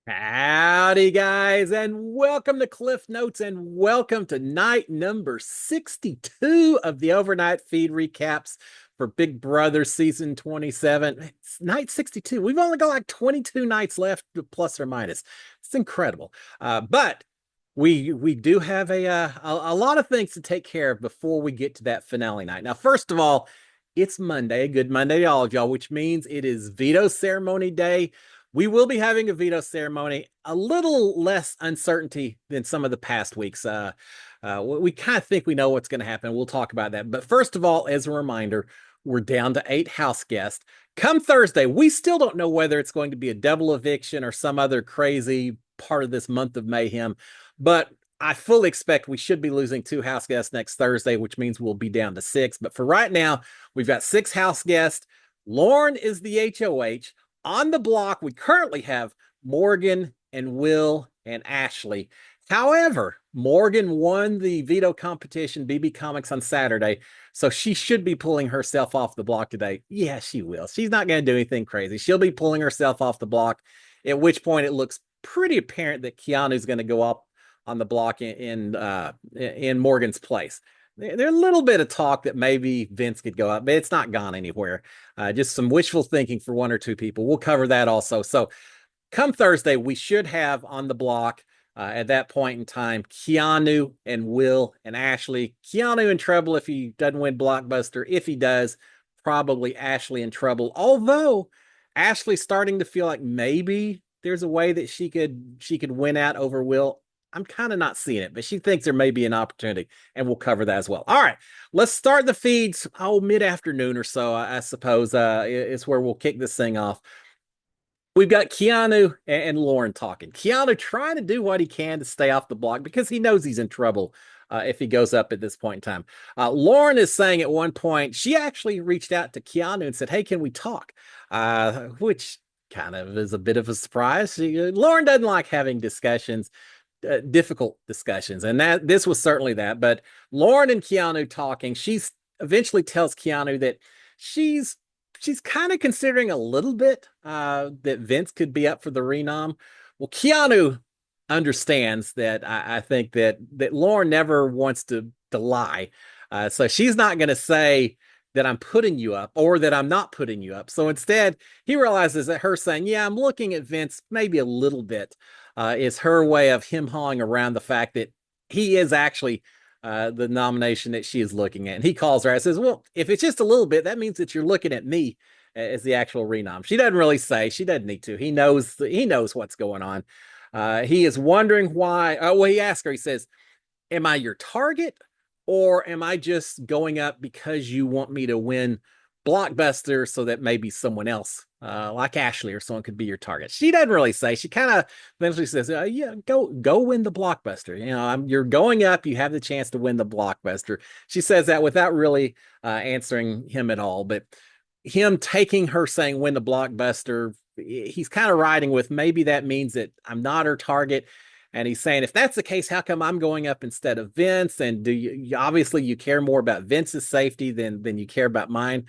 Howdy, guys, and welcome to Cliff Notes, and welcome to night number 62 of the overnight feed recaps for Big Brother season 27. It's night 62. We've only got like 22 nights left, plus or minus. It's incredible. But we do have a lot of things to take care of before we get to that finale night. Now, first of all, it's Monday. Good Monday to all of y'all, which means it is veto ceremony day. We will be having a veto ceremony, a little less uncertainty than some of the past weeks. We kind of think we know what's going to happen. We'll talk about that. But first of all, as a reminder, we're down to 8 house guests. Come Thursday, we still don't know whether it's going to be a double eviction or some other crazy part of this month of mayhem. But I fully expect we should be losing 2 house guests next Thursday, which means we'll be down to 6. But for right now, we've got 6 house guests. Lauren is the HOH. On the block, we currently have Morgan and Will and Ashley. However, Morgan won the veto competition, BB Comics, on Saturday, so she should be pulling herself off the block today. Yeah, she will. She's not going to do anything crazy. She'll be pulling herself off the block, at which point it looks pretty apparent that Keanu's going to go up on the block in Morgan's place. There's a little bit of talk that maybe Vince could go up, but it's not gone anywhere. Just some wishful thinking for one or two people. We'll cover that also. So come Thursday, we should have on the block at that point in time Keanu and Will and Ashley. Keanu in trouble if he doesn't win Blockbuster. If he does, probably Ashley in trouble. Although Ashley's starting to feel like maybe there's a way that she could win out over Will. I'm kind of not seeing it, but she thinks there may be an opportunity, and we'll cover that as well. All right, let's start the feeds. Mid-afternoon or so, I suppose, is where we'll kick this thing off. We've got Keanu and Lauren talking. Keanu trying to do what he can to stay off the block because he knows he's in trouble if he goes up at this point in time. Lauren is saying at one point she actually reached out to Keanu and said, "Hey, can we talk?" Which kind of is a bit of a surprise. Lauren doesn't like having discussions, difficult discussions, and that this was certainly that. But Lauren and Keanu talking, she's eventually tells Keanu that she's she's kind of considering a little bit that Vince could be up for the renom. Well, Keanu understands that. I think that Lauren never wants to lie, so she's not going to say that I'm putting you up or that I'm not putting you up. So instead, he realizes that her saying, "Yeah, I'm looking at Vince maybe a little bit," is her way of him hawing around the fact that he is actually the nomination that she is looking at. And he calls her and says, "Well, if it's just a little bit, that means that you're looking at me as the actual renom." She doesn't really say. She doesn't need to. He knows what's going on. He is wondering why. Well, he asks her. He says, "Am I your target, or am I just going up because you want me to win Blockbuster so that maybe someone else, like Ashley or someone, could be your target?" She doesn't really say. She kind of eventually says, "Yeah, go win the Blockbuster. You're going up. You have the chance to win the Blockbuster." She says that without really answering him at all. But him taking her saying win the Blockbuster, he's kind of riding with maybe that means that I'm not her target. And he's saying, if that's the case, how come I'm going up instead of Vince? And do obviously you care more about Vince's safety than you care about mine?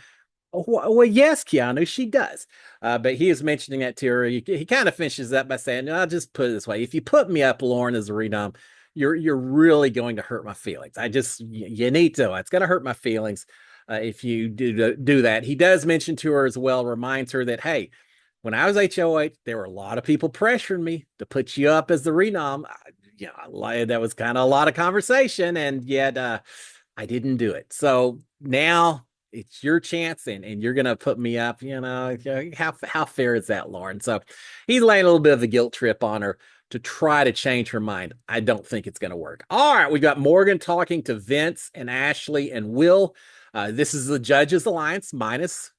Well, yes, Keanu, she does. But he is mentioning that to her. He kind of finishes that by saying, "I'll just put it this way. If you put me up, Lauren, as a renom, you're really going to hurt my feelings. You need to. It's going to hurt my feelings if you do that." He does mention to her as well, reminds her that, hey, when I was HOH, there were a lot of people pressuring me to put you up as the renom. That was kind of a lot of conversation, and yet I didn't do it. So now it's your chance, and you're gonna put me up. How fair is that, Lauren? So he's laying a little bit of a guilt trip on her to try to change her mind. I don't think it's gonna work. All right, we've got Morgan talking to Vince and Ashley and Will. This is the Judges Alliance minus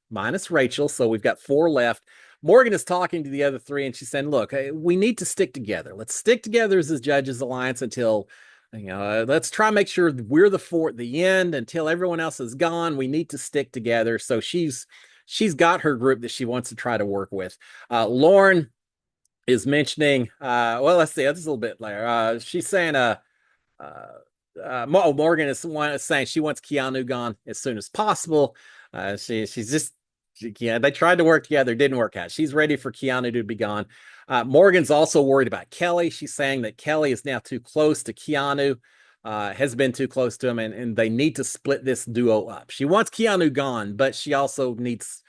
Rachel, so we've got 4 left. Morgan is talking to the other 3, and she's saying, "Look, we need to stick together. Let's stick together as the Judges Alliance until, let's try and make sure we're the fort at the end until everyone else is gone. We need to stick together." So she's got her group that she wants to try to work with. Lauren is mentioning, well, let's see, that's a little bit later. She's saying, Morgan is saying she wants Keanu gone as soon as possible. She's just Yeah, they tried to work together, didn't work out. She's ready for Keanu to be gone. Morgan's also worried about Kelly. She's saying that Kelly is now too close to Keanu, has been too close to him, and they need to split this duo up. She wants Keanu gone, but she also needs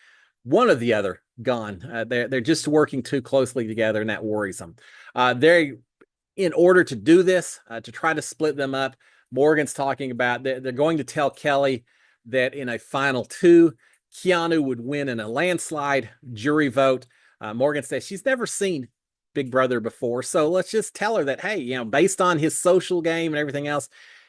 one or the other gone. They're just working too closely together, and that worries them. They In order to do this, to try to split them up, Morgan's talking about they're going to tell Kelly that in a final two, Keanu would win in a landslide jury vote. Morgan says she's never seen Big Brother before, so let's just tell her that, hey, based on his social game and everything else,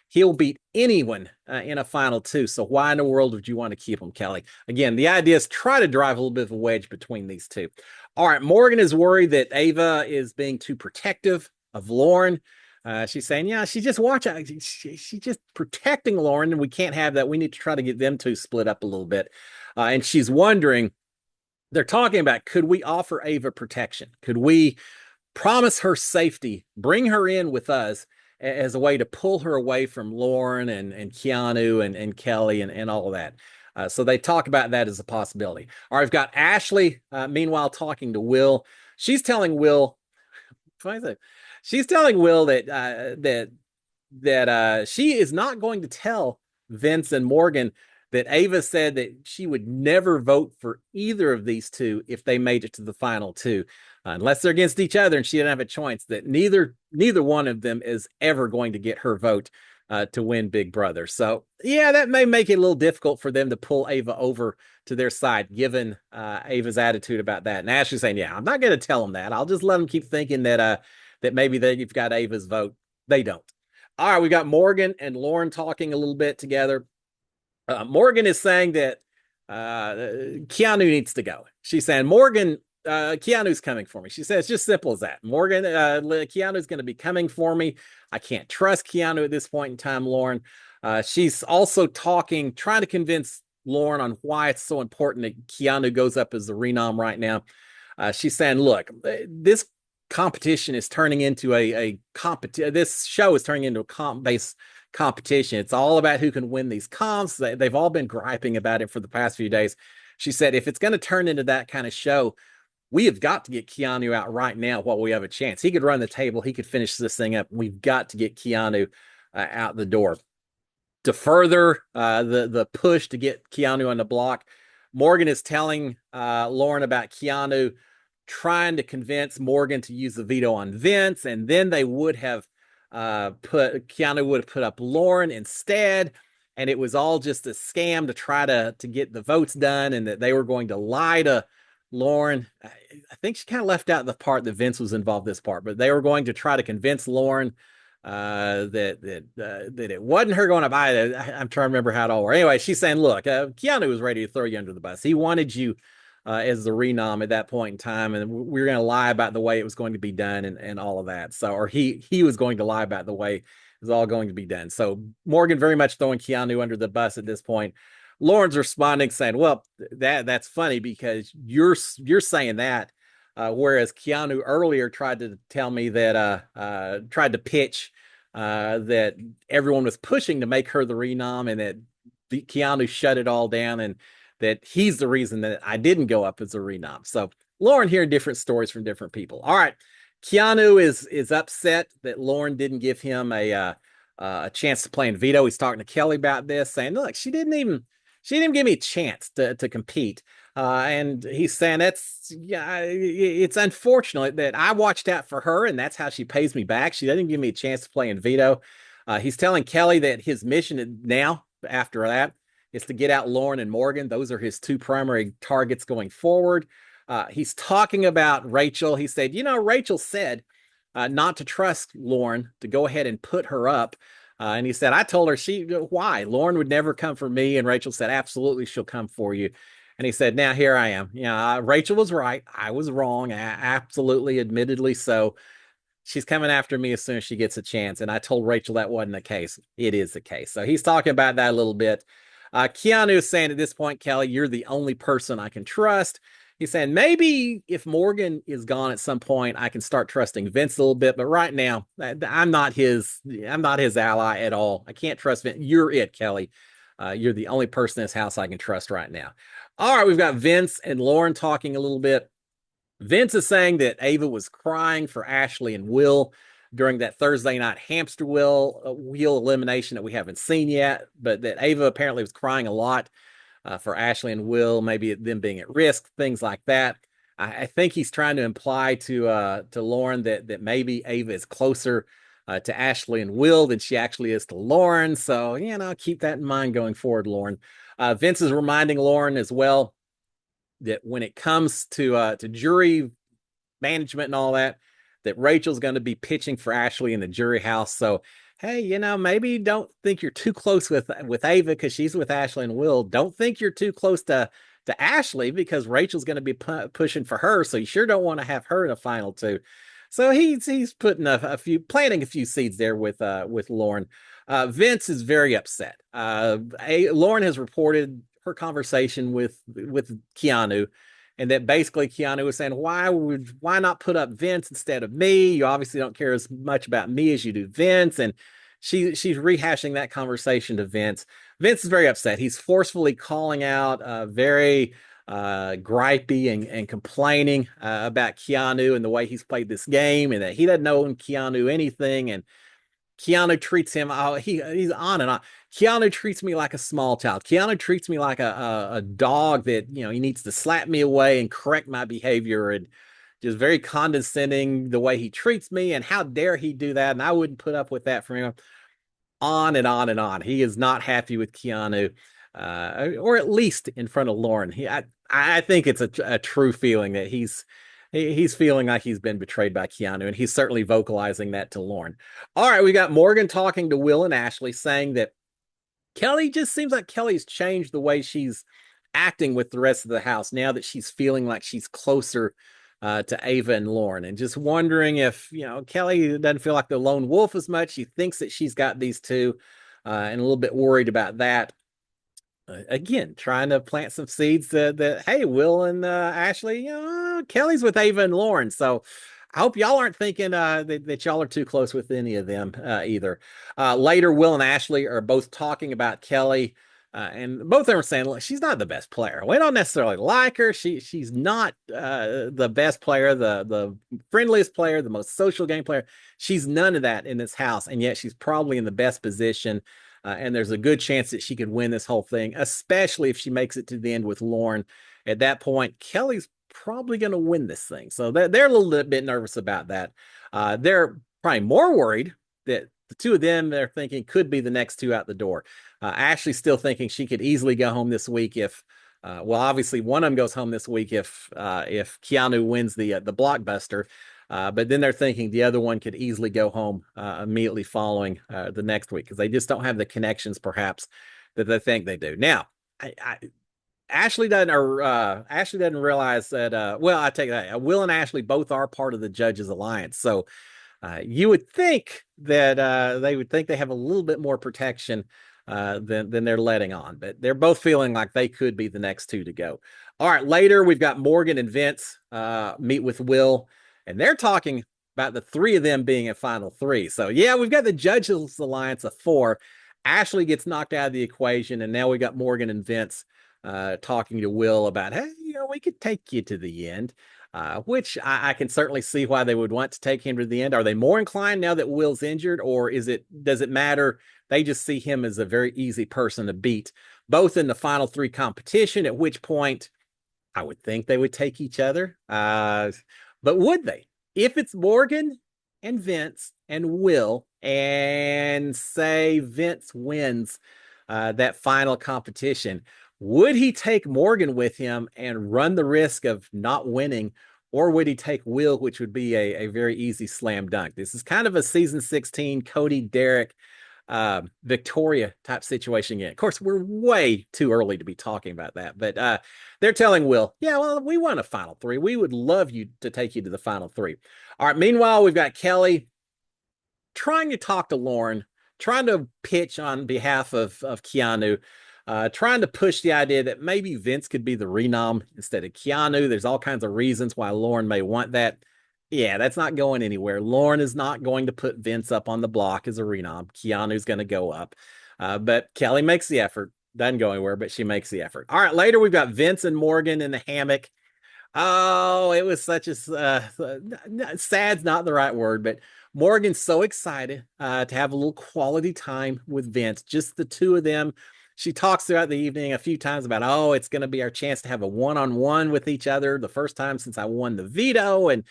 he'll beat anyone in a final two. So why in the world would you want to keep him, Kelly? Again, the idea is try to drive a little bit of a wedge between these two. All right, Morgan is worried that Ava is being too protective of Lauren. She's saying, yeah, she's just watching. She's just protecting Lauren, and we can't have that. We need to try to get them two split up a little bit. And she's wondering, they're talking about, could we offer Ava protection? Could we promise her safety, bring her in with us as a way to pull her away from Lauren and Keanu and Kelly and all of that? So they talk about that as a possibility. All right, I've got Ashley, meanwhile, talking to Will. She's telling Will, she's telling Will that she is not going to tell Vince and Morgan that Ava said that she would never vote for either of these two if they made it to the final two, unless they're against each other and she didn't have a choice. That neither one of them is ever going to get her vote to win Big Brother. So yeah, that may make it a little difficult for them to pull Ava over to their side, given Ava's attitude about that. And Ashley's saying, "Yeah, I'm not going to tell them that. I'll just let them keep thinking that maybe they've got Ava's vote. They don't." All right, we got Morgan and Lauren talking a little bit together. Morgan is saying that Keanu needs to go. She's saying, Morgan, Keanu's coming for me. She says, just simple as that. Morgan, Keanu's going to be coming for me. I can't trust Keanu at this point in time, Lauren. She's also trying to convince Lauren on why it's so important that Keanu goes up as the renom right now. She's saying, look, this competition is turning into this show is turning into a comp-based competition. It's all about who can win these comps. They've all been griping about it for the past few days. She said, if it's going to turn into that kind of show, we have got to get Keanu out right now while we have a chance. He could run the table. He could finish this thing up. We've got to get Keanu out the door. To further the push to get Keanu on the block, Morgan is telling Lauren about Keanu trying to convince Morgan to use the veto on Vince, and then they would have Keanu would have put up Lauren instead, and it was all just a scam to try to get the votes done, and that they were going to lie to Lauren. I think she kind of left out the part that Vince was involved in this part, but they were going to try to convince Lauren that it wasn't her going to buy it. I'm trying to remember how it all worked. Anyway, she's saying, look, Keanu was ready to throw you under the bus. He wanted you as the renom at that point in time, and we were going to lie about the way it was going to be done and all of that. So, or he was going to lie about the way it was all going to be done. So Morgan very much throwing Keanu under the bus at this point. Lauren's responding saying, well, that's funny because you're saying that, whereas Keanu earlier tried to tell me that tried to pitch that everyone was pushing to make her the renom, and that Keanu shut it all down, and that he's the reason that I didn't go up as a renom. So Lauren hearing different stories from different people. All right, Keanu is upset that Lauren didn't give him a chance to play in Veto. He's talking to Kelly about this, saying, look, she didn't even give me a chance to compete. And he's saying it's unfortunate that I watched out for her, and that's how she pays me back. She doesn't give me a chance to play in Veto. He's telling Kelly that his mission now, after that, is to get out Lauren and Morgan. Those are his two primary targets going forward. He's talking about Rachel. He said, Rachel said not to trust Lauren, to go ahead and put her up. And he said, I told her why? Lauren would never come for me. And Rachel said, absolutely, she'll come for you. And he said, now here I am. Rachel was right. I was wrong. Absolutely, admittedly so. She's coming after me as soon as she gets a chance. And I told Rachel that wasn't the case. It is the case. So he's talking about that a little bit. Keanu is saying at this point, Kelly, you're the only person I can trust. He's saying maybe if Morgan is gone at some point, I can start trusting Vince a little bit. But right now, I'm not his ally at all. I can't trust Vince. You're it, Kelly. You're the only person in this house I can trust right now. All right, we've got Vince and Lauren talking a little bit. Vince is saying that Ava was crying for Ashley and Will during that Thursday night hamster wheel elimination that we haven't seen yet, but that Ava apparently was crying a lot for Ashley and Will, maybe them being at risk, things like that. I think he's trying to imply to Lauren that maybe Ava is closer to Ashley and Will than she actually is to Lauren. So keep that in mind going forward, Lauren. Vince is reminding Lauren as well that when it comes to jury management and all that, that Rachel's going to be pitching for Ashley in the jury house. So, hey, maybe don't think you're too close with Ava because she's with Ashley and Will. Don't think you're too close to Ashley because Rachel's going to be pushing for her. So you sure don't want to have her in a final two. So he's putting planting a few seeds there with Lauren. Vince is very upset. Lauren has reported her conversation with Keanu, and that basically Keanu was saying, why not put up Vince instead of me? You obviously don't care as much about me as you do Vince. And she's rehashing that conversation to Vince. Vince is very upset. He's forcefully calling out, very gripey and complaining about Keanu and the way he's played this game, and that he doesn't know Keanu anything. And Keanu treats him, he's on and on. Keanu treats me like a small child. Keanu treats me like a dog that, he needs to slap me away and correct my behavior, and just very condescending the way he treats me. And how dare he do that? And I wouldn't put up with that from him. On and on and on. He is not happy with Keanu, or at least in front of Lauren. I think it's a true feeling that he's feeling like he's been betrayed by Keanu, and he's certainly vocalizing that to Lauren. All right, we got Morgan talking to Will and Ashley, saying that Kelly just seems like Kelly's changed the way she's acting with the rest of the house now that she's feeling like she's closer to Ava and Lauren, and just wondering if Kelly doesn't feel like the lone wolf as much. She thinks that she's got these two, and a little bit worried about that. Again, trying to plant some seeds that hey, Will and Ashley, Kelly's with Ava and Lauren. So I hope y'all aren't thinking that y'all are too close with any of them either. Later, Will and Ashley are both talking about Kelly, and both of them are saying, look, she's not the best player. We don't necessarily like her. She's not the best player, the friendliest player, the most social game player. She's none of that in this house, and yet she's probably in the best position. And there's a good chance that she could win this whole thing, especially if she makes it to the end with Lauren. At that point, Kelly's probably going to win this thing. So they're a little bit nervous about that. They're probably more worried that the two of them, they're thinking, could be the next two out the door. Ashley's still thinking she could easily go home this week if, obviously one of them goes home this week if Keanu wins the blockbuster. But then they're thinking the other one could easily go home immediately following the next week because they just don't have the connections, perhaps, that they think they do. Now, Ashley doesn't realize that. I take that. Will and Ashley both are part of the Judges Alliance, so you would think that they would think they have a little bit more protection than they're letting on, but they're both feeling like they could be the next two to go. All right, later we've got Morgan and Vince meet with Will. And they're talking about the three of them being a final three. So, yeah, we've got the Judges Alliance of four. Ashley gets knocked out of the equation. And now we got Morgan and Vince talking to Will about, hey, we could take you to the end, which I can certainly see why they would want to take him to the end. Are they more inclined now that Will's injured, or does it matter? They just see him as a very easy person to beat, both in the final three competition, at which point I would think they would take each other. But would they? If it's Morgan and Vince and Will, and say Vince wins that final competition, would he take Morgan with him and run the risk of not winning, or would he take Will, which would be a very easy slam dunk? This is kind of a season 16 Cody, Derek, Victoria type situation again. Of course, we're way too early to be talking about that, but they're telling Will, yeah, well, we won a final three. We would love you to take you to the final three. All right. Meanwhile, we've got Kelly trying to talk to Lauren, trying to pitch on behalf of Keanu, trying to push the idea that maybe Vince could be the renom instead of Keanu. There's all kinds of reasons why Lauren may want that. Yeah, that's not going anywhere. Lauren is not going to put Vince up on the block as a renom. Keanu's going to go up. But Kelly makes the effort. Doesn't go anywhere, but she makes the effort. All right, later we've got Vince and Morgan in the hammock. Oh, it was such a sad's not the right word, but Morgan's so excited to have a little quality time with Vince, just the two of them. She talks throughout the evening a few times about, oh, it's going to be our chance to have a one-on-one with each other, the first time since I won the veto. And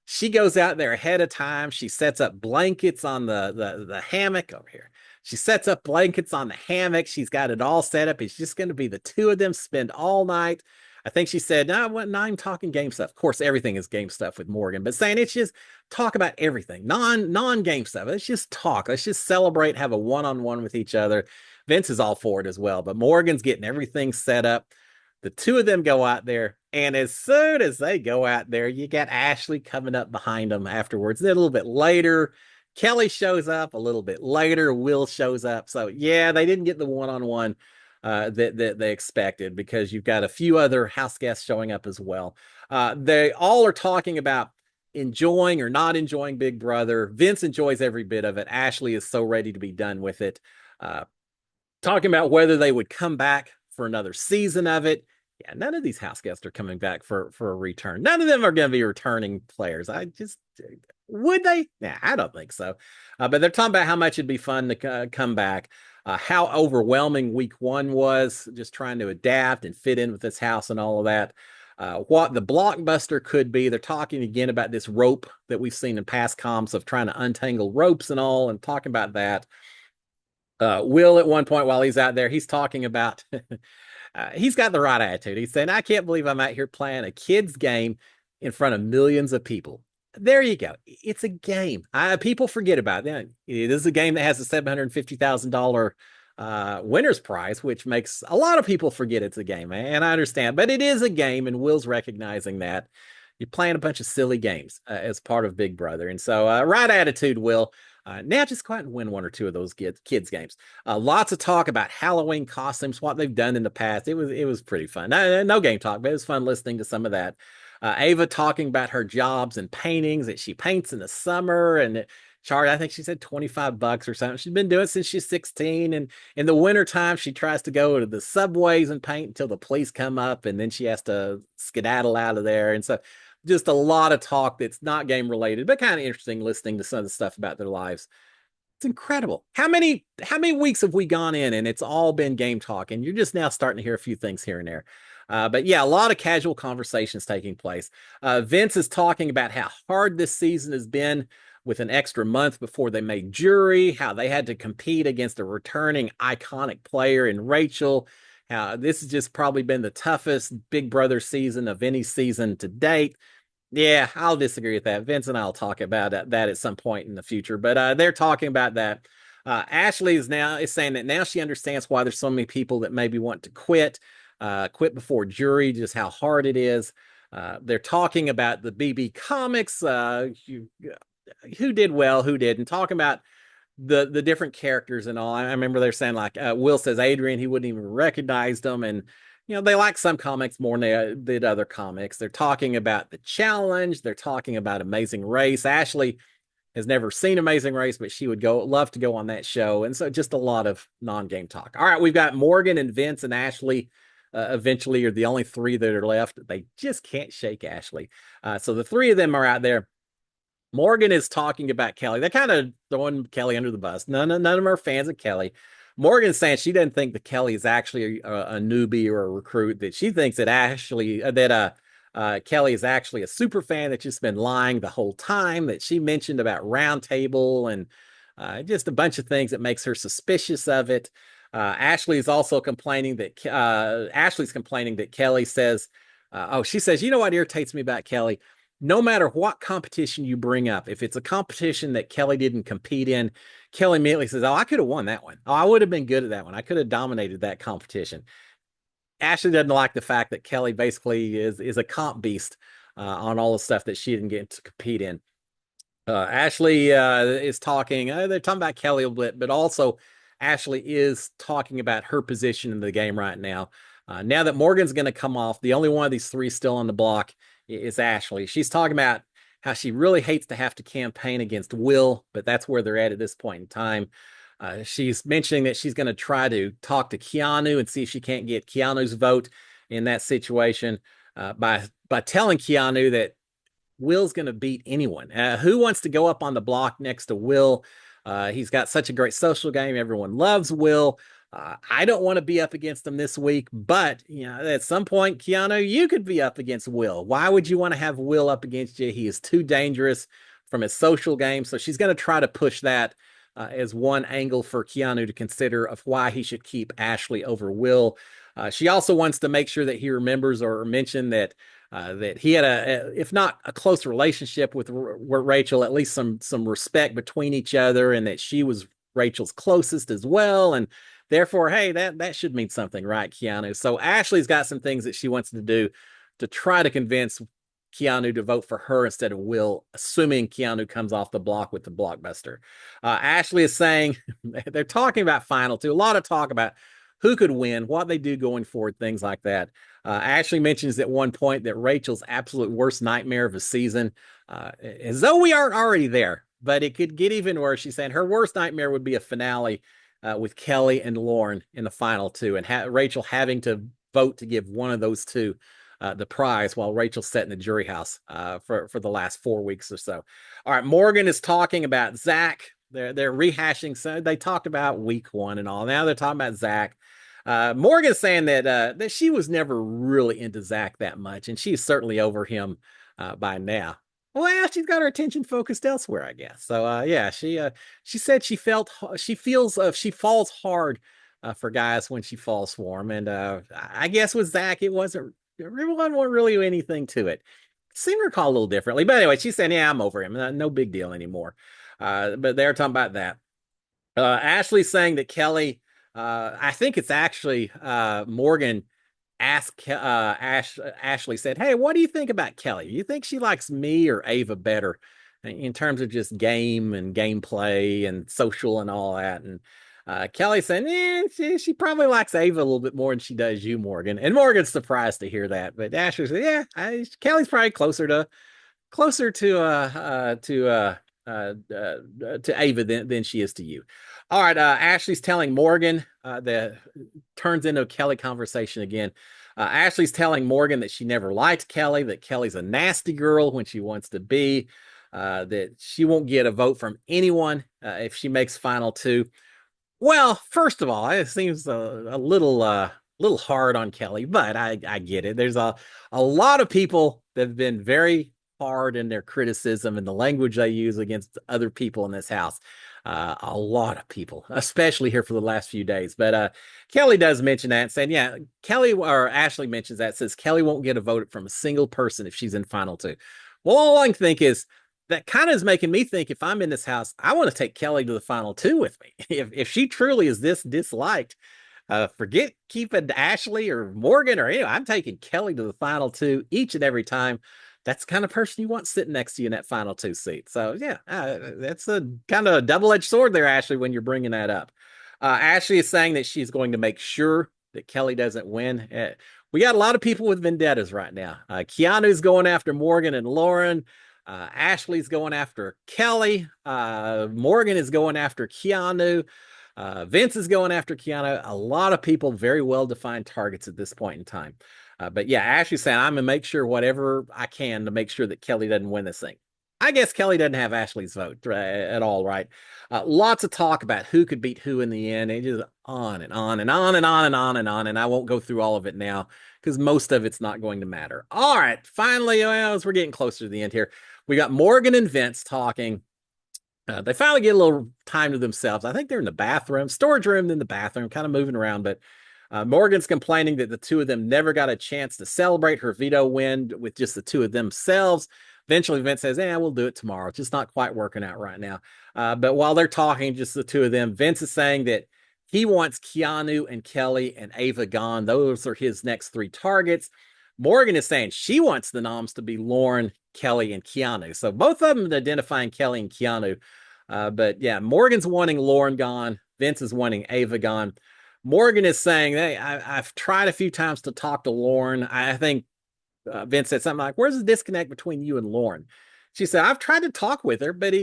she goes out there ahead of time. She sets up blankets on the hammock over here. She sets up blankets on the hammock. She's got it all set up. It's just going to be the two of them spend all night. I think she said, no, I'm not even talking game stuff. Of course, everything is game stuff with Morgan, but saying it's just talk about everything, non game stuff. Let's just talk. Let's just celebrate, have a one-on-one with each other. Vince is all for it as well, but Morgan's getting everything set up. The two of them go out there, and as soon as they go out there, you got Ashley coming up behind them afterwards. Then a little bit later, Kelly shows up. A little bit later, Will shows up. So yeah, they didn't get the one-on-one that they expected because you've got a few other house guests showing up as well. They all are talking about enjoying or not enjoying Big Brother. Vince enjoys every bit of it. Ashley is so ready to be done with it. Uh, Talking about whether they would come back for another season of it. Yeah, none of these house guests are coming back for a return. None of them are going to be returning players. I just would they? Nah, I don't think so. But they're talking about how much it'd be fun to come back. How overwhelming week one was, just trying to adapt and fit in with this house and all of that. What the blockbuster could be. They're talking again about this rope that we've seen in past comps of trying to untangle ropes and all, and talking about that. Will, at one point while he's out there, he's talking about he's got the right attitude. He's saying, I can't believe I'm out here playing a kid's game in front of millions of people. There you go. It's a game. People forget about it. It is a game that has a $750,000 winner's prize, which makes a lot of people forget it's a game. And I understand, but it is a game, and Will's recognizing that. You're playing a bunch of silly games as part of Big Brother. And so, right attitude, Will. Now just go out and win one or two of those kids games. Lots of talk about Halloween costumes, what they've done in the past. It was pretty fun. No game talk, but it was fun listening to some of that. Ava talking about her jobs and paintings that she paints in the summer and charge. I think she said $25 or something. She's been doing it since she's 16. And in the wintertime, she tries to go to the subways and paint until the police come up, and then she has to skedaddle out of there. And so just a lot of talk that's not game related, but kind of interesting listening to some of the stuff about their lives. It's incredible. How many weeks have we gone in and it's all been game talk, and you're just now starting to hear a few things here and there. But yeah, a lot of casual conversations taking place. Vince is talking about how hard this season has been with an extra month before they made jury, how they had to compete against a returning iconic player in Rachel. How this has just probably been the toughest Big Brother season of any season to date. Yeah, I'll disagree with that. Vince and I'll talk about that at some point in the future, but they're talking about that. Ashley is saying that now she understands why there's so many people that maybe want to quit before jury, just how hard it is. They're talking about the BB comics, who did well, who didn't, talking about the different characters and all. I remember they're saying like Will says Adrian, he wouldn't even recognize them, and they like some comics more than they did other comics. They're talking about the challenge. They're talking about Amazing Race. Ashley has never seen Amazing Race, but she would love to go on that show. And so just a lot of non-game talk. All right, we've got Morgan and Vince and Ashley eventually are the only three that are left. They just can't shake Ashley. So the three of them are out there. Morgan is talking about Kelly. They're kind of throwing Kelly under the bus. None of them are fans of Kelly. Morgan's saying she doesn't think that Kelly is actually a newbie or a recruit, that she thinks that Kelly is actually a super fan that's just been lying the whole time, that she mentioned about Round Table and just a bunch of things that makes her suspicious of it. Ashley's complaining that Kelly says, she says, you know what irritates me about Kelly? No matter what competition you bring up, if it's a competition that Kelly didn't compete in, Kelly immediately says, oh, I could have won that one. Oh, I would have been good at that one. I could have dominated that competition. Ashley doesn't like the fact that Kelly basically is a comp beast on all the stuff that she didn't get to compete in. Ashley is talking, they're talking about Kelly a bit, but also Ashley is talking about her position in the game right now. Now that Morgan's going to come off, the only one of these three still on the block is Ashley. She's talking about how she really hates to have to campaign against Will, but that's where they're at this point in time. She's mentioning that she's going to try to talk to Keanu and see if she can't get Keanu's vote in that situation by telling Keanu that Will's going to beat anyone. Who wants to go up on the block next to Will? He's got such a great social game. Everyone loves Will. I don't want to be up against him this week, but at some point, Keanu, you could be up against Will. Why would you want to have Will up against you? He is too dangerous from his social game. So she's going to try to push that as one angle for Keanu to consider of why he should keep Ashley over Will. She also wants to make sure that he remembers or mention that he had if not a close relationship with Rachel, at least some respect between each other, and that she was Rachel's closest as well, and therefore, hey, that should mean something, right, Keanu? So Ashley's got some things that she wants to do to try to convince Keanu to vote for her instead of Will, assuming Keanu comes off the block with the blockbuster. Ashley is saying they're talking about final two, a lot of talk about who could win, what they do going forward, things like that. Ashley mentions at one point that Rachel's absolute worst nightmare of a season, as though we aren't already there, but it could get even worse. She's saying her worst nightmare would be a finale with Kelly and Lauren in the final two, and Rachel having to vote to give one of those two the prize while Rachel's sat in the jury house for the last 4 weeks or so. All right, Morgan is talking about Zach. They're rehashing. So they talked about week one and all. Now they're talking about Zach. Morgan's saying that she was never really into Zach that much, and she's certainly over him by now. Well, she's got her attention focused elsewhere, I guess. So yeah, she said she feels she falls hard for guys when she falls for him, and I guess with Zach it wasn't really anything to it. Seemed to recall a little differently, but anyway, she's saying, yeah, I'm over him, no big deal anymore. But they're talking about that. Ashley's saying that Kelly, I think it's actually Morgan asked Ashley said, "Hey, what do you think about Kelly? You think she likes me or Ava better in terms of just game and gameplay and social and all that?" And Kelly said, she probably likes Ava a little bit more than she does you, Morgan. And Morgan's surprised to hear that, but Ashley said, "Yeah, Kelly's probably closer to Ava than she is to you." All right, Ashley's telling Morgan that turns into a Kelly conversation again. Ashley's telling Morgan that she never liked Kelly, that Kelly's a nasty girl when she wants to be, that she won't get a vote from anyone if she makes final two. Well, first of all, it seems a little hard on Kelly, but I get it. There's a lot of people that have been very hard in their criticism and the language they use against other people in this house. A lot of people, especially here for the last few days. But Kelly does mention that, saying, yeah, Kelly or Ashley mentions that, says Kelly won't get a vote from a single person if she's in final two. Well, all I can think is that kind of is making me think if I'm in this house, I want to take Kelly to the final two with me. If she truly is this disliked, forget keeping Ashley or Morgan or anyway, I'm taking Kelly to the final two each and every time. That's the kind of person you want sitting next to you in that final two seat. So yeah, that's a kind of a double-edged sword there, Ashley, when you're bringing that up. Ashley is saying that she's going to make sure that Kelly doesn't win. We got a lot of people with vendettas right now. Keanu's going after Morgan and Lauren. Ashley's going after Kelly. Morgan is going after Keanu. Vince is going after Keanu. A lot of people, very well-defined targets at this point in time. But yeah, Ashley's saying, I'm going to make sure whatever I can to make sure that Kelly doesn't win this thing. I guess Kelly doesn't have Ashley's vote at all, right? Lots of talk about who could beat who in the end. It just on and on and on and on and on and on. And I won't go through all of it now because most of it's not going to matter. All right, finally, well, as we're getting closer to the end here, we got Morgan and Vince talking. They finally get a little time to themselves. I think they're in the bathroom, storage room, in the bathroom, kind of moving around. But Morgan's complaining that the two of them never got a chance to celebrate her veto win with just the two of themselves. Eventually, Vince says, we'll do it tomorrow. It's just not quite working out right now. But while they're talking, just the two of them, Vince is saying that he wants Keanu and Kelly and Ava gone. Those are his next three targets. Morgan is saying she wants the noms to be Lauren, Kelly, and Keanu. So both of them identifying Kelly and Keanu. But yeah, Morgan's wanting Lauren gone. Vince is wanting Ava gone. Morgan is saying, hey, I've tried a few times to talk to Lauren. I think Vince said something like, where's the disconnect between you and Lauren? She said, I've tried to talk with her, but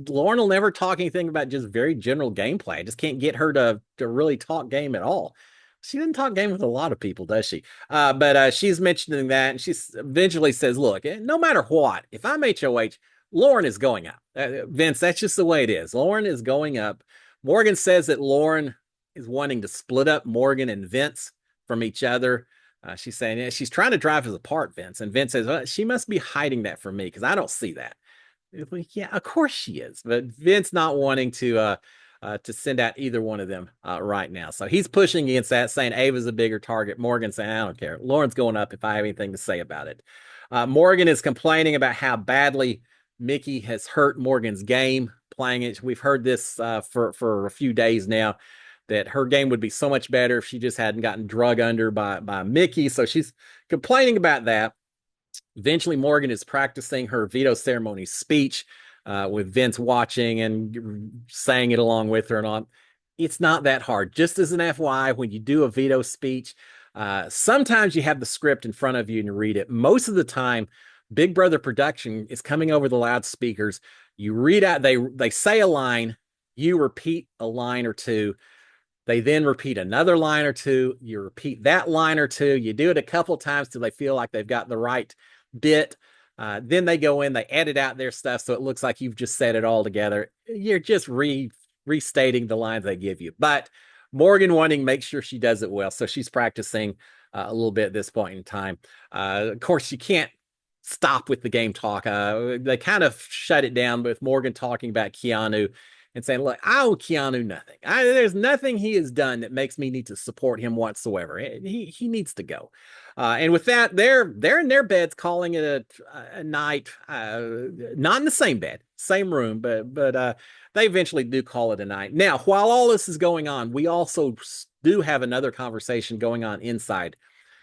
Lauren will never talk anything about just very general gameplay. I just can't get her to really talk game at all. She doesn't talk game with a lot of people, does she? But she's mentioning that, and she eventually says, "Look, no matter what, if I'm HOH, Lauren is going up. Vince, that's just the way it is. Lauren is going up." Morgan says that Lauren is wanting to split up Morgan and Vince from each other. She's saying, yeah, she's trying to drive us apart, Vince. And Vince says, well, she must be hiding that from me because I don't see that. Like, yeah, of course she is. But Vince not wanting to send out either one of them right now. So he's pushing against that, saying Ava's a bigger target. Morgan saying, I don't care. Lauren's going up if I have anything to say about it. Morgan is complaining about how badly Mickey has hurt Morgan's game playing it. We've heard this for a few days now, that her game would be so much better if she just hadn't gotten drug under by Mickey. So she's complaining about that. Eventually, Morgan is practicing her veto ceremony speech with Vince watching and saying it along with her and all. It's not that hard. Just as an FYI, when you do a veto speech, sometimes you have the script in front of you and you read it. Most of the time, Big Brother production is coming over the loudspeakers. You read out, they say a line, you repeat a line or two. They then repeat another line or two. You repeat that line or two. You do it a couple times till they feel like they've got the right bit. Then they go in, they edit out their stuff so it looks like you've just said it all together. You're just restating the lines they give you. But Morgan wanting to make sure she does it well, so she's practicing a little bit at this point in time. Of course, you can't stop with the game talk. They kind of shut it down with Morgan talking about Keanu and saying, look, I owe Keanu nothing. There's nothing he has done that makes me need to support him whatsoever. He needs to go. And with that, they're in their beds calling it a night. Not in the same bed, same room, but they eventually do call it a night. Now, while all this is going on, we also do have another conversation going on inside.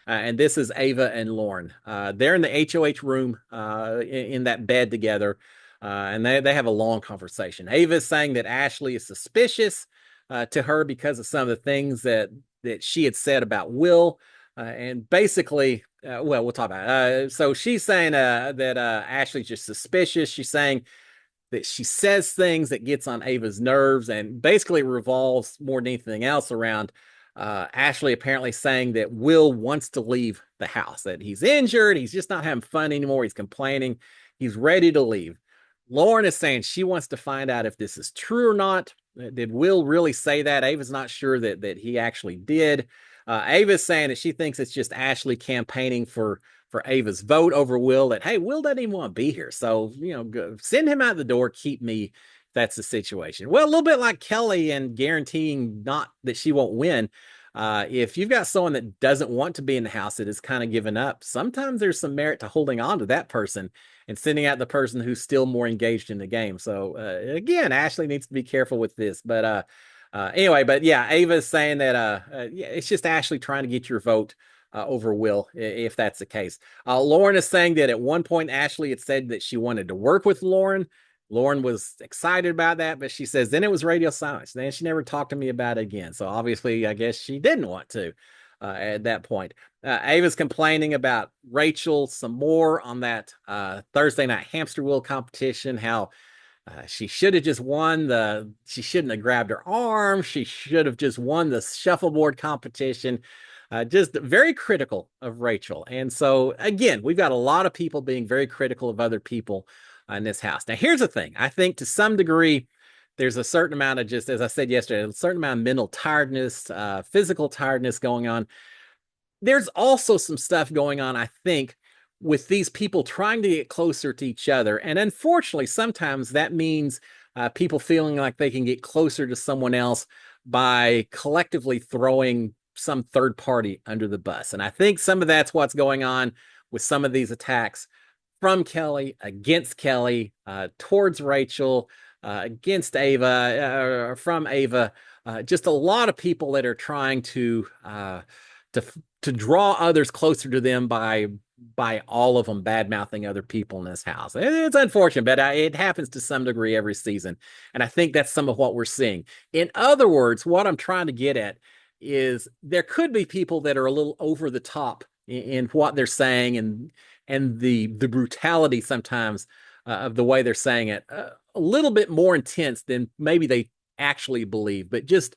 And this is Ava and Lauren. They're in the HOH room in that bed together. And they have a long conversation. Ava is saying that Ashley is suspicious to her because of some of the things that she had said about Will. And basically, well, we'll talk about it. So she's saying that Ashley's just suspicious. She's saying that she says things that gets on Ava's nerves and basically revolves more than anything else around Ashley apparently saying that Will wants to leave the house, that he's injured, he's just not having fun anymore, he's complaining, he's ready to leave. Lauren is saying she wants to find out if this is true or not. Did Will really say that? Ava's not sure that he actually did. Ava's saying that she thinks it's just Ashley campaigning for Ava's vote over Will, that, hey, Will doesn't even want to be here. So, send him out the door, keep me. That's the situation. Well, a little bit like Kelly and guaranteeing not that she won't win. If you've got someone that doesn't want to be in the house, that is kind of given up, sometimes there's some merit to holding on to that person and sending out the person who's still more engaged in the game. So again, Ashley needs to be careful with this. But anyway, but yeah, Ava is saying that yeah, it's just Ashley trying to get your vote over Will, if that's the case. Lauren is saying that at one point Ashley had said that she wanted to work with Lauren. Lauren was excited about that, but she says then it was radio silence. Then she never talked to me about it again. So obviously, I guess she didn't want to at that point. Ava's complaining about Rachel some more on that Thursday night hamster wheel competition, how she should have just she shouldn't have grabbed her arm. She should have just won the shuffleboard competition. Just very critical of Rachel. And so, again, we've got a lot of people being very critical of other people in this house. Now, here's the thing. I think to some degree, there's a certain amount of, just as I said yesterday, a certain amount of mental tiredness, physical tiredness going on. There's also some stuff going on, I think, with these people trying to get closer to each other. And unfortunately, sometimes that means people feeling like they can get closer to someone else by collectively throwing some third party under the bus. And I think some of that's what's going on with some of these attacks from Kelly, against Kelly, towards Rachel, against Ava, from Ava. Just a lot of people that are trying to draw others closer to them by all of them bad mouthing other people in this house. It's unfortunate, but it happens to some degree every season, and I think that's some of what we're seeing. In other words, what I'm trying to get at is there could be people that are a little over the top in what they're saying and the brutality sometimes of the way they're saying it, a little bit more intense than maybe they actually believe, but just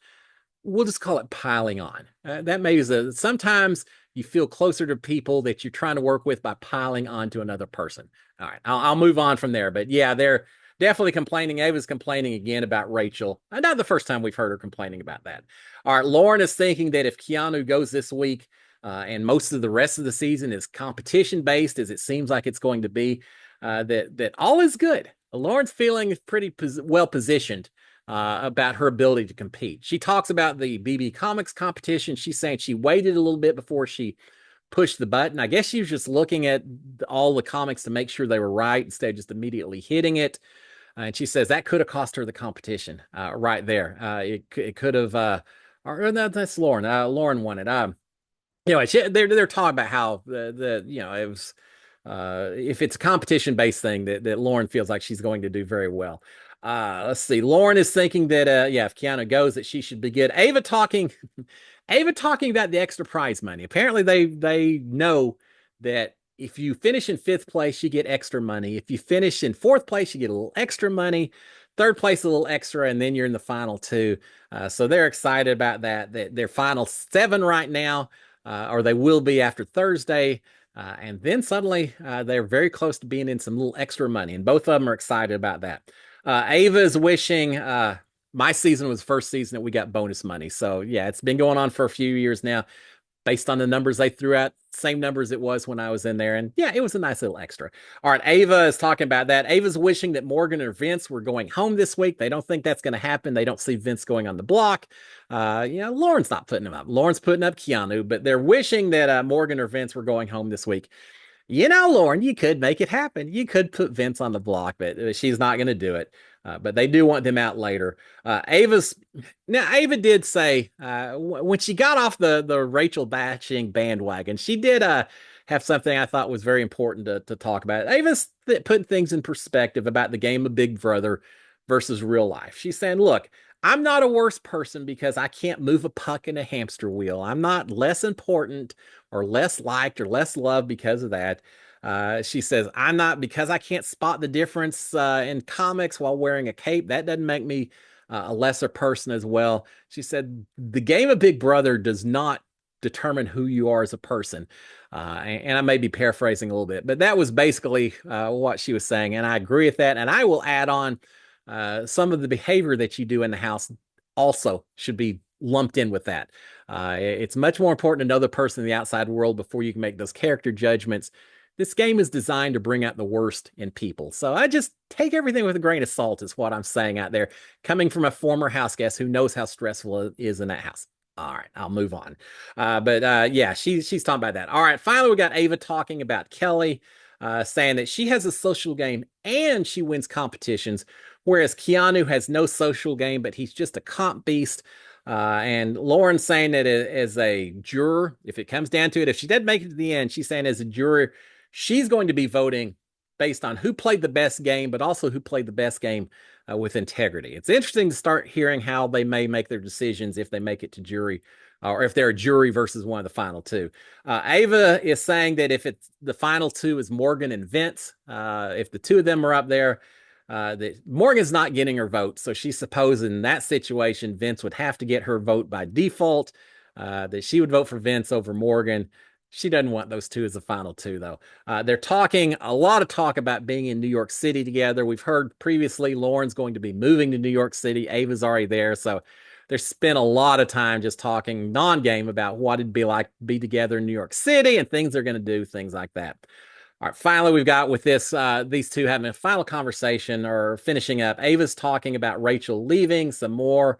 we'll just call it piling on. That maybe is sometimes you feel closer to people that you're trying to work with by piling on to another person. All right, I'll move on from there. But yeah, they're definitely complaining. Ava's complaining again about Rachel. Not the first time we've heard her complaining about that. All right, Lauren is thinking that if Keanu goes this week and most of the rest of the season is competition based, as it seems like it's going to be, that all is good. Lauren's feeling pretty well positioned about her ability to compete. She talks about the BB Comics competition. She's saying she waited a little bit before she pushed the button. I guess she was just looking at all the comics to make sure they were right instead of just immediately hitting it. And she says that could have cost her the competition right there. It could have, or no, that's Lauren. Lauren won it. Anyway, they're talking about how it was if it's a competition based thing that Lauren feels like she's going to do very well. Let's see. Lauren is thinking that if Keanu goes, that she should be good. Ava talking about the extra prize money. Apparently, they know that if you finish in fifth place, you get extra money. If you finish in fourth place, you get a little extra money. Third place, a little extra, and then you're in the final two. So they're excited about that. They're final seven right now, or they will be after Thursday. And then suddenly they're very close to being in some little extra money, and both of them are excited about that. Ava is wishing my season was the first season that we got bonus money. So yeah, it's been going on for a few years now. Based on the numbers they threw out, same numbers it was when I was in there. And yeah, it was a nice little extra. All right, Ava is talking about that. Ava's wishing that Morgan or Vince were going home this week. They don't think that's going to happen. They don't see Vince going on the block. Lauren's not putting him up. Lauren's putting up Keanu, but they're wishing that Morgan or Vince were going home this week. Lauren, you could make it happen. You could put Vince on the block, but she's not going to do it. But they do want them out later. Ava did say when she got off the Rachel bashing bandwagon, she did have something I thought was very important to talk about. Ava's putting things in perspective about the game of Big Brother versus real life. She's saying, look, I'm not a worse person because I can't move a puck in a hamster wheel. I'm not less important or less liked or less loved because of that. She says, I'm not, because I can't spot the difference in comics while wearing a cape. That doesn't make me a lesser person as well. She said, the game of Big Brother does not determine who you are as a person. And I may be paraphrasing a little bit, but that was basically what she was saying. And I agree with that. And I will add on some of the behavior that you do in the house also should be lumped in with that. It's much more important to know the person in the outside world before you can make those character judgments. This game is designed to bring out the worst in people. So I just take everything with a grain of salt is what I'm saying out there, coming from a former house guest who knows how stressful it is in that house. All right, I'll move on. Yeah, she's talking about that. All right, finally, we got Ava talking about Kelly, saying that she has a social game and she wins competitions, whereas Keanu has no social game, but he's just a comp beast. And Lauren saying that as a juror, if it comes down to it, if she did make it to the end, she's saying as a juror, she's going to be voting based on who played the best game, but also who played the best game with integrity. It's interesting to start hearing how they may make their decisions if they make it to jury, or if they're a jury versus one of the final two. Ava is saying that if it's the final two is Morgan and Vince, if the two of them are up there, that Morgan's not getting her vote. So she's supposing in that situation, Vince would have to get her vote by default, that she would vote for Vince over Morgan. She doesn't want those two as the final two, though. They're talking a lot of talk about being in New York City together. We've heard previously Lauren's going to be moving to New York City. Ava's already there. So they spent a lot of time just talking non-game about what it'd be like to be together in New York City and things they're going to do, things like that. All right, finally, we've got with this, these two having a final conversation or finishing up. Ava's talking about Rachel leaving, some more.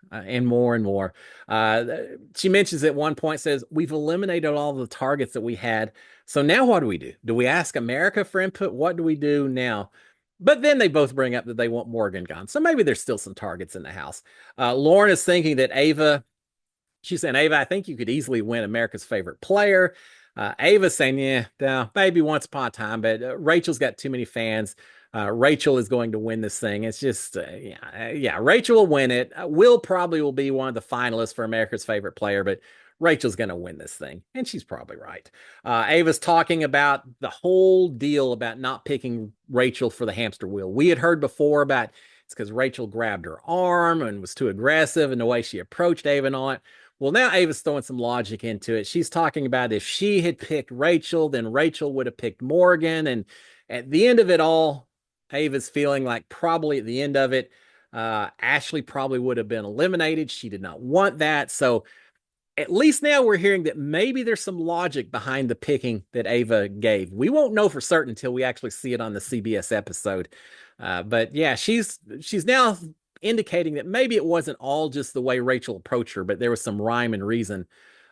And more and more. She mentions at one point, says, we've eliminated all the targets that we had. So now what do we do? Do we ask America for input? What do we do now? But then they both bring up that they want Morgan gone. So maybe there's still some targets in the house. Lauren is thinking that she's saying, Ava, I think you could easily win America's favorite player. Ava's saying, yeah, no, maybe once upon a time, but Rachel's got too many fans. Rachel is going to win this thing. It's just, Rachel will win it. Will probably will be one of the finalists for America's favorite player, but Rachel's going to win this thing. And she's probably right. Ava's talking about the whole deal about not picking Rachel for the hamster wheel. We had heard before about it's because Rachel grabbed her arm and was too aggressive in the way she approached Ava and all that. Well, now Ava's throwing some logic into it. She's talking about if she had picked Rachel, then Rachel would have picked Morgan. And at the end of it all, Ava's feeling like probably at the end of it, Ashley probably would have been eliminated. She did not want that. So at least now we're hearing that maybe there's some logic behind the picking that Ava gave. We won't know for certain until we actually see it on the CBS episode. But yeah, she's now indicating that maybe it wasn't all just the way Rachel approached her, but there was some rhyme and reason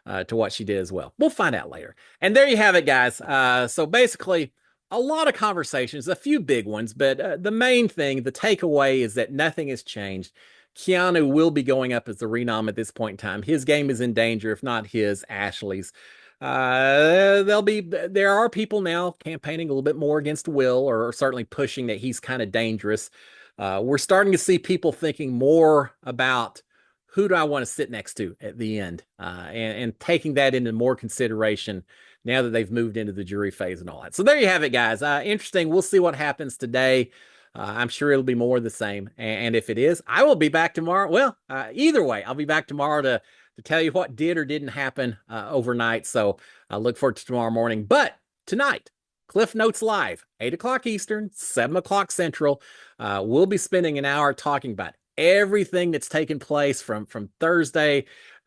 to what she did as well. We'll find out later. And there you have it, guys. So basically, a lot of conversations, a few big ones, but the main thing, the takeaway is that nothing has changed. Keanu will be going up as the renom at this point in time. His game is in danger, if not his, Ashley's. There are people now campaigning a little bit more against Will, or certainly pushing that he's kind of dangerous. We're starting to see people thinking more about who do I want to sit next to at the end, and taking that into more consideration now that they've moved into the jury phase and all that. So there you have it, guys. Interesting. We'll see what happens today. I'm sure it'll be more of the same. And if it is, I will be back tomorrow. Well, either way, I'll be back tomorrow to tell you what did or didn't happen overnight. So I look forward to tomorrow morning. But tonight, Cliff Notes Live, 8 o'clock Eastern, 7 o'clock Central. We'll be spending an hour talking about everything that's taken place from Thursday.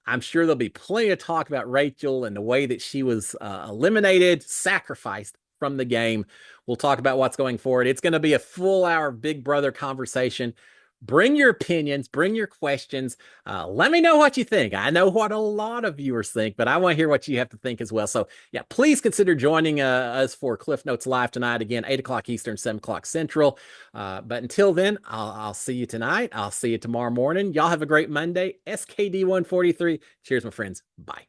I'm sure there'll be plenty of talk about Rachel and the way that she was eliminated, sacrificed from the game. We'll talk about what's going forward. It's going to be a full hour of Big Brother conversation. Bring your opinions, bring your questions. Let me know what you think. I know what a lot of viewers think, but I want to hear what you have to think as well. So yeah, please consider joining us for Cliff Notes Live tonight. Again, 8 o'clock Eastern, 7 o'clock Central. But until then, I'll see you tonight. I'll see you tomorrow morning. Y'all have a great Monday. SKD 143. Cheers, my friends. Bye.